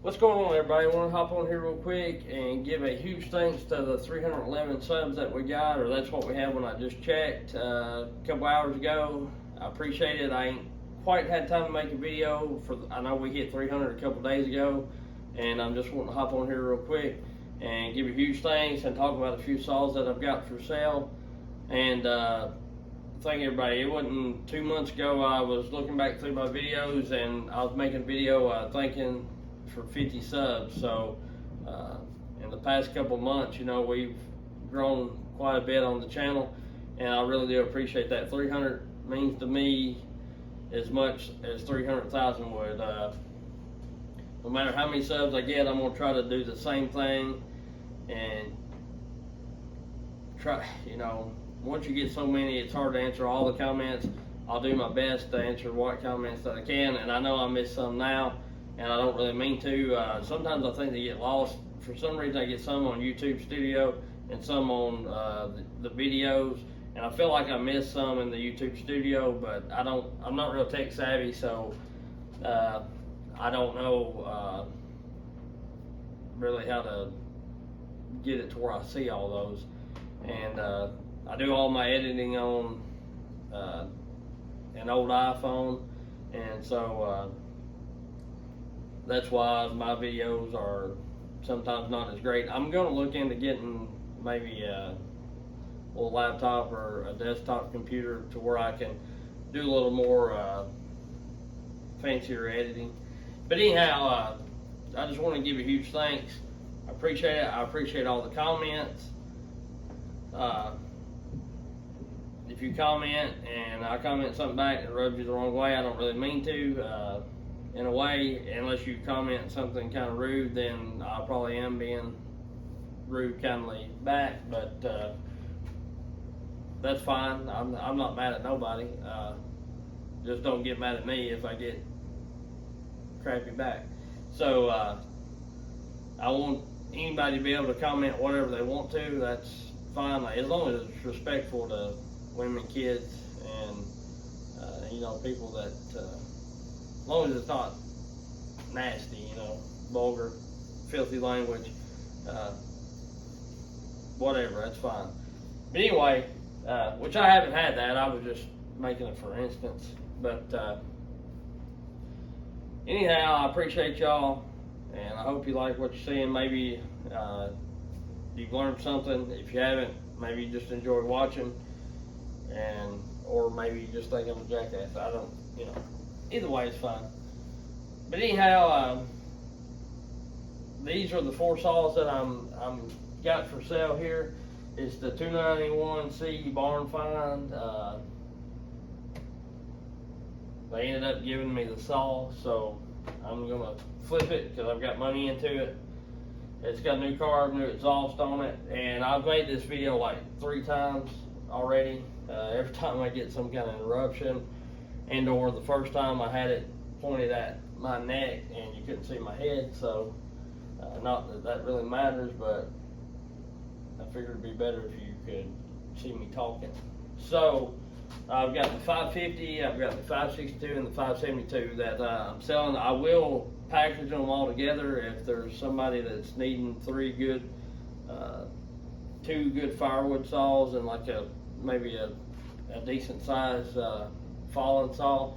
What's going on, everybody? I want to hop on here real quick and give a huge thanks to the 311 subs that we got, or that's what we had when I just checked a couple hours ago. I appreciate it. I ain't quite had time to make a video I know we hit 300 a couple days ago, and I'm just wanting to hop on here real quick and give a huge thanks and talk about a few saws that I've got for sale. And thank everybody. It wasn't 2 months ago I was looking back through my videos and I was making a video thanking for 50 subs. So in the past couple months, we've grown quite a bit on the channel, and I really do appreciate that. 300 means to me as much as 300,000 would. No matter how many subs I get, I'm gonna try to do the same thing and try, once you get so many, it's hard to answer all the comments. I'll do my best to answer what comments that I can, and I know I missed some now, and I don't really mean to. Sometimes I think they get lost. For some reason, I get some on YouTube Studio and some on the videos, and I feel like I missed some in the YouTube Studio, but I'm not real tech savvy, so I don't know really how to get it to where I see all those. And I do all my editing on an old iPhone, and so that's why my videos are sometimes not as great. I'm going to look into getting maybe a little laptop or a desktop computer to where I can do a little more fancier editing. But anyhow, I just want to give a huge thanks. I appreciate it. I appreciate all the comments. If you comment and I comment something back that rubs you the wrong way, I don't really mean to. In a way, unless you comment something kind of rude, then I probably am being rude kindly back, but that's fine. I'm not mad at nobody. Just don't get mad at me if I get crappy back. So I want anybody to be able to comment whatever they want to. That's fine, as long as it's respectful to women, kids, and people that as long as it's not nasty, vulgar, filthy language, whatever, that's fine. But anyway, which I haven't had that, I was just making it for instance. But anyhow, I appreciate y'all, and I hope you like what you're seeing. Maybe you've learned something. If you haven't, maybe you just enjoy watching, or maybe you just think I'm a jackass. I don't, either way it's fine. But anyhow, these are the 4 saws that I'm got for sale here. It's the 291C barn find. They ended up giving me the saw, so I'm gonna flip it because I've got money into it. It's got new carb, new exhaust on it, and I've made this video like 3 times already. Every time I get some kind of interruption, and or the first time I had it pointed at my neck and you couldn't see my head, so not that really matters, but I figured it'd be better if you could see me talking. So I've got the 550, I've got the 562 and the 572 that I'm selling. I will package them all together if there's somebody that's needing 3 good 2 good firewood saws and like maybe a decent size fallen saw,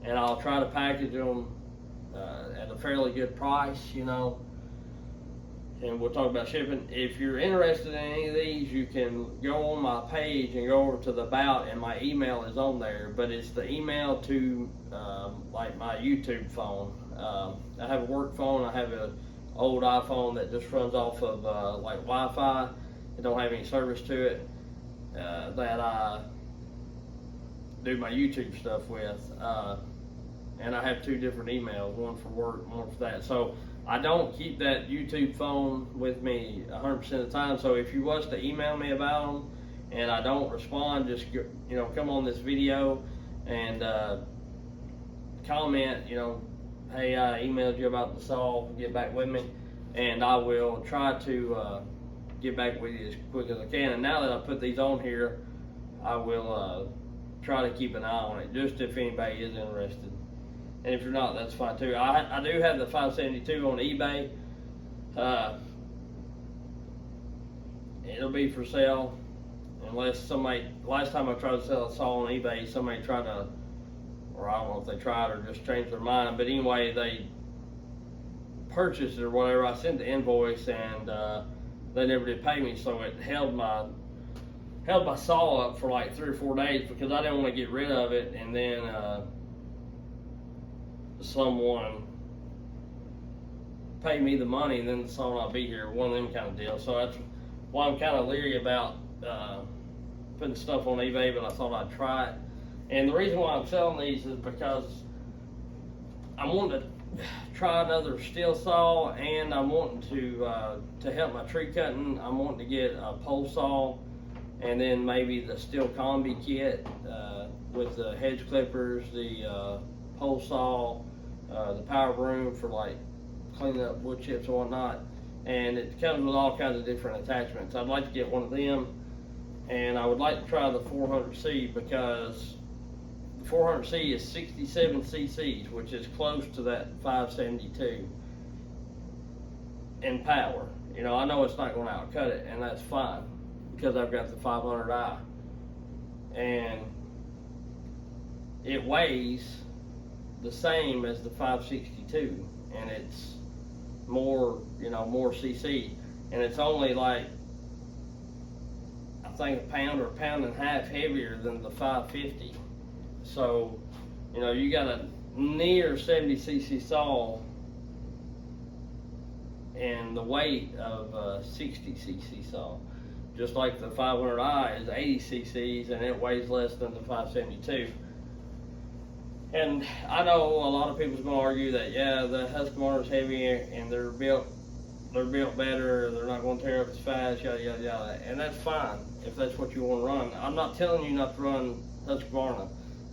and I'll try to package them at a fairly good price, and we'll talk about shipping. If you're interested in any of these, you can go on my page and go over to the about, and my email is on there, but it's the email to like my YouTube phone. I have a work phone. I have an old iPhone that just runs off of like Wi-Fi. It don't have any service to it, that I do my YouTube stuff with, and I have 2 different emails, one for work, one for that. So I don't keep that YouTube phone with me 100% of the time. So if you was to email me about them and I don't respond, just come on this video and comment, hey, I emailed you about the saw, get back with me, and I will try to get back with you as quick as I can. And now that I put these on here, I will try to keep an eye on it, just if anybody is interested. And if you're not, that's fine too. I do have the 572 on eBay. It'll be for sale unless somebody, last time I tried to sell a saw on eBay, somebody tried to, or I don't know if they tried or just changed their mind, but anyway, they purchased it or whatever. I sent the invoice and they never did pay me, so it held my saw up for like 3 or 4 days because I didn't want to get rid of it and then someone pay me the money and then the saw not be here, one of them kind of deals. So that's why I'm kind of leery about putting stuff on eBay, but I thought I'd try it. And the reason why I'm selling these is because I'm wanting to try another steel saw, and I'm wanting to help my tree cutting. I'm wanting to get a pole saw, and then maybe the steel combi kit with the hedge clippers, the pole saw, the power broom for like cleaning up wood chips and whatnot. And it comes with all kinds of different attachments. I'd like to get one of them, and I would like to try the 400C because the 400C is 67 cc's, which is close to that 572 in power. You know, I know it's not going to outcut it, and that's fine because I've got the 500i, and it weighs the same as the 562, and it's more, you know, more cc, and it's only like, I think a pound or a pound and a half heavier than the 550. So, you know, you got a near 70 cc saw and the weight of a 60 cc saw, just like the 500i is 80 cc's and it weighs less than the 572. And I know a lot of people's going to argue that, yeah, the Husqvarna's heavy and they're built better, they're not going to tear up as fast, yada, yada, yada. And that's fine if that's what you want to run. I'm not telling you not to run Husqvarna.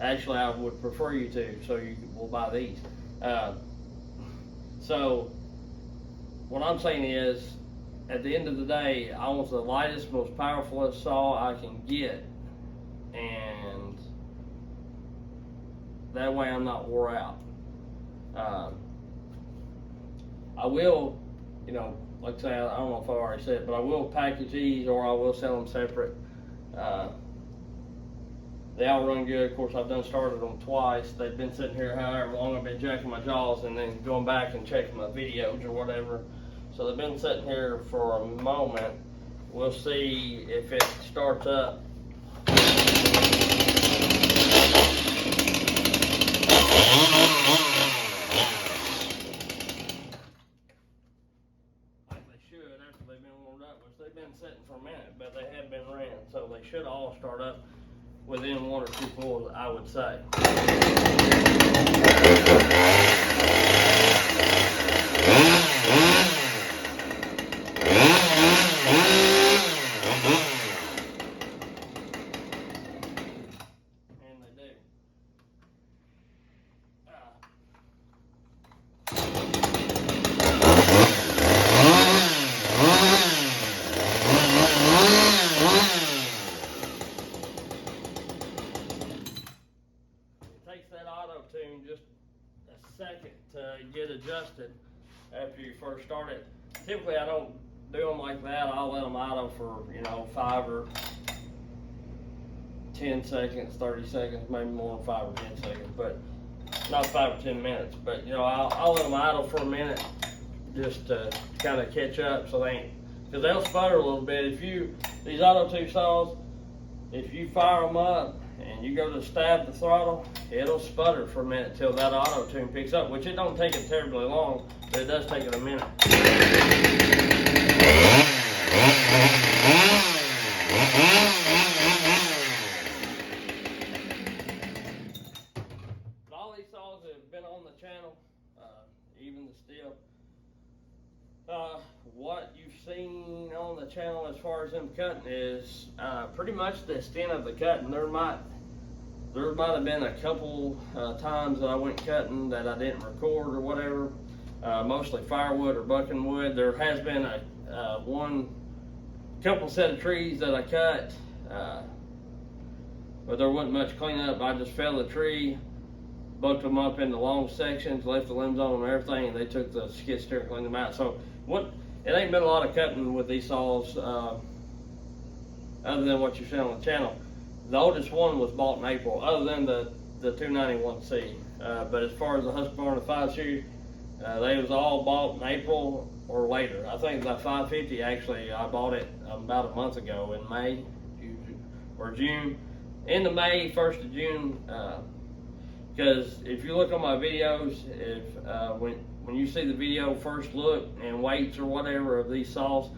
Actually, I would prefer you to, so you will buy these. So what I'm saying is, at the end of the day, I want the lightest, most powerful saw I can get, and that way I'm not wore out. I will, you know, like I say, I don't know if I already said it, but I will package these or I will sell them separate. They all run good. Of course, I've done started them twice. They've been sitting here however long I've been jacking my jaws and then going back and checking my videos or whatever. So they've been sitting here for a moment. We'll see if it starts up. Like they should after they've been warmed up, which they've been sitting for a minute, but they have been ran. So they should all start up within 1 or 2 pulls, I would say. And they do. Takes that auto tune just a second to get adjusted after you first start it. Typically I don't do them like that. I'll let them auto for, you know, 5 or 10 seconds, 30 seconds, maybe more than 5 or 10 seconds, but not 5 or 10 minutes. But, you know, I'll let them idle for a minute just to kind of catch up, so they ain't, because they'll sputter a little bit. These auto tune saws, if you fire them up and you go to stab the throttle, it'll sputter for a minute till that auto tune picks up, which it don't take it terribly long, but it does take it a minute. But all these saws that have been on the channel, even the steel, what you've seen on the channel as far as them cutting is pretty much the extent of the cutting. There might have been a couple times that I went cutting that I didn't record or whatever, mostly firewood or bucking wood. There has been a couple set of trees that I cut, but there wasn't much cleanup. I just felled the tree, bucked them up into long sections, left the limbs on them and everything, and they took the skid steer and cleaned them out. So it ain't been a lot of cutting with these saws, other than what you see on the channel. The oldest one was bought in April, other than the 291C. But as far as the Husqvarna 5 Series, they was all bought in April or later. I think the 550 actually, I bought it about a month ago in May or June. End of May, 1st of June. Because if you look on my videos, when you see the video first look and weights or whatever of these saws,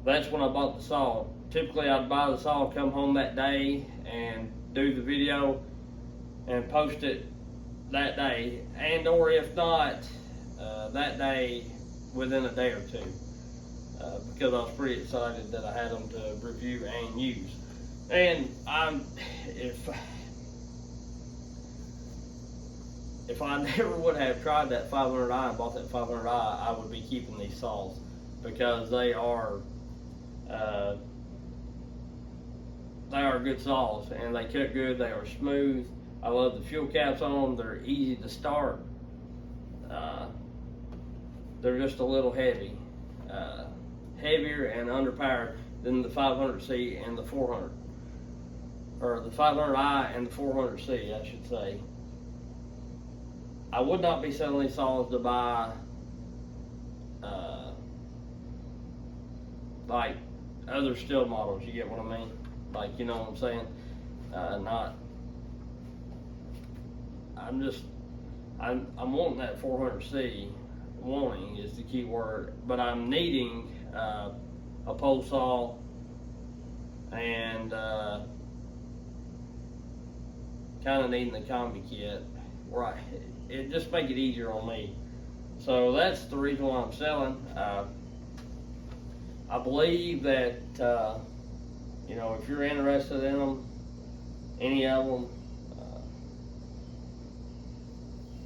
that's when I bought the saw. Typically I'd buy the saw, come home that day and do the video and post it that day, and or if not, that day within a day or two, because I was pretty excited that I had them to review and use. And if I never would have tried that 500i and bought that 500i, I would be keeping these saws, because they are good saws, and they cut good. They are smooth. I love the fuel caps on them. They're easy to start. They're just a little heavy, heavier and underpowered than the 500C and the 400, or the 500i and the 400C, I should say. I would not be selling these saws to buy like other Stihl models. You get what I mean? Like, you know what I'm saying? I'm wanting that 400C. Wanting is the key word, but I'm needing a pole saw and kind of needing the combi kit. Right, it just make it easier on me. So that's the reason why I'm selling. I believe that you know, if you're interested in them, any of them,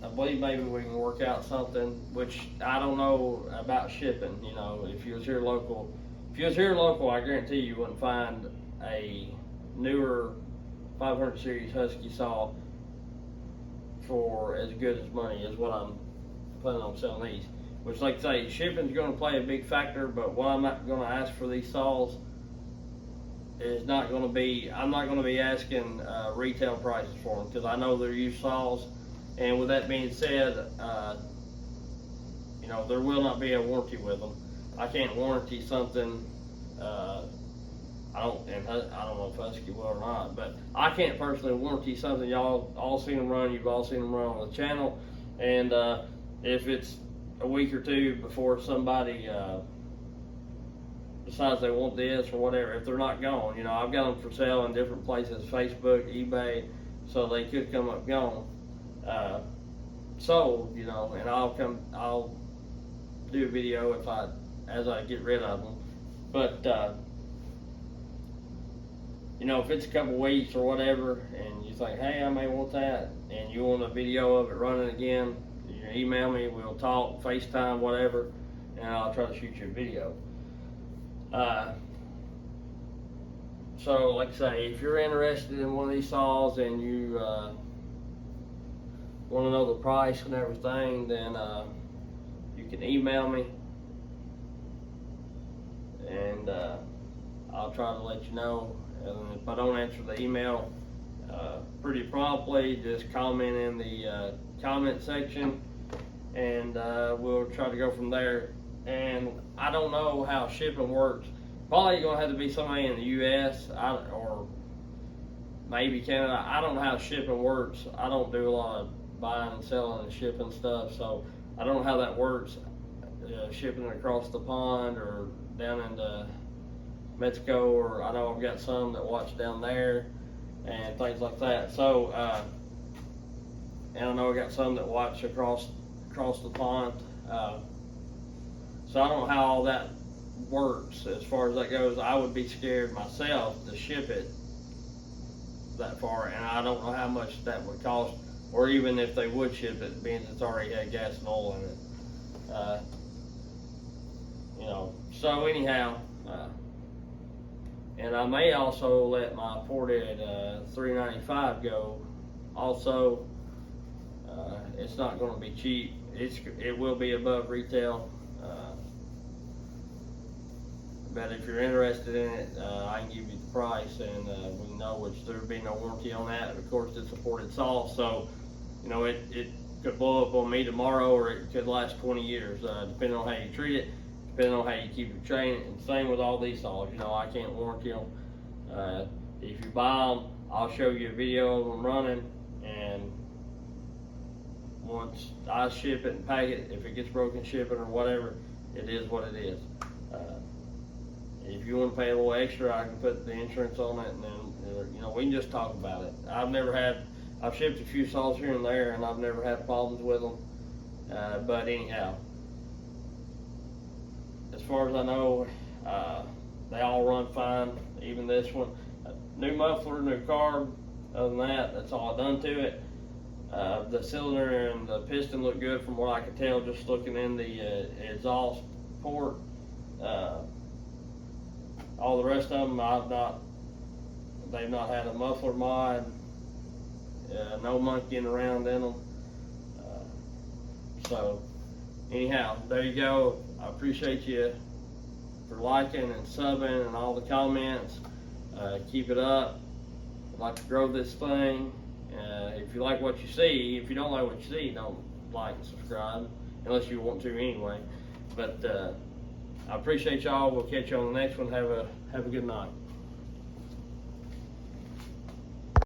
I believe maybe we can work out something, which I don't know about shipping. You know, if you was here local, I guarantee you wouldn't find a newer 500 series Husky saw for as good as money as what I'm planning on selling these. Which, like I say, shipping's going to play a big factor, but what I'm not going to ask for these saws is not going to be, I'm not going to be asking retail prices for them, because I know they're used saws. And with that being said, you know, there will not be a warranty with them. I can't warranty something. I don't know if Husky will or not, but I can't personally warranty something. Y'all all seen them run. You've all seen them run on the channel. And if it's a week or two before somebody decides they want this or whatever, if they're not gone, you know, I've got them for sale in different places, Facebook, eBay, so they could come up gone. Sold, you know, and I'll do a video as I get rid of them. But you know, if it's a couple weeks or whatever, and you think, hey, I may want that, and you want a video of it running again, you email me, we'll talk, FaceTime, whatever, and I'll try to shoot you a video. So, like I say, if you're interested in one of these saws and you want to know the price and everything, then you can email me, and I'll try to let you know. And if I don't answer the email pretty promptly, just comment in the comment section, and we'll try to go from there. And I don't know how shipping works. Probably gonna have to be somebody in the U.S. or maybe Canada. I don't know how shipping works. I don't do a lot of buying and selling and shipping stuff, so I don't know how that works. Shipping it across the pond or down into Mexico, or I know I've got some that watch down there and things like that. So, and I know I got some that watch across the pond. So I don't know how all that works as far as that goes. I would be scared myself to ship it that far, and I don't know how much that would cost, or even if they would ship it, being it's already had gas and oil in it. You know, so anyhow, and I may also let my ported 395 go also, It's not going to be cheap. It will be above retail. But if you're interested in it, I can give you the price, and we know which there would be no warranty on that. Of course, it's supported saw, so you know it could blow up on me tomorrow, or it could last 20 years, depending on how you treat it, depending on how you keep your chain. And same with all these saws. You know, I can't warranty them. If you buy them, I'll show you a video of them running, and once I ship it and pack it, if it gets broken shipping or whatever, it is what it is. If you want to pay a little extra, I can put the insurance on it, and then you know, we can just talk about it. I've shipped a few saws here and there, and I've never had problems with them. But anyhow, as far as I know, they all run fine. Even this one, new muffler, new carb. Other than that, that's all I've done to it. The cylinder and the piston look good from what I can tell just looking in the exhaust port. All the rest of them, they've not had a muffler mod, no monkeying around in them. So anyhow, there you go. I appreciate you for liking and subbing and all the comments. Keep it up. I'd like to grow this thing. If you like what you see, if you don't like what you see, don't like and subscribe, unless you want to anyway. But I appreciate y'all. We'll catch you on the next one. Have a good night.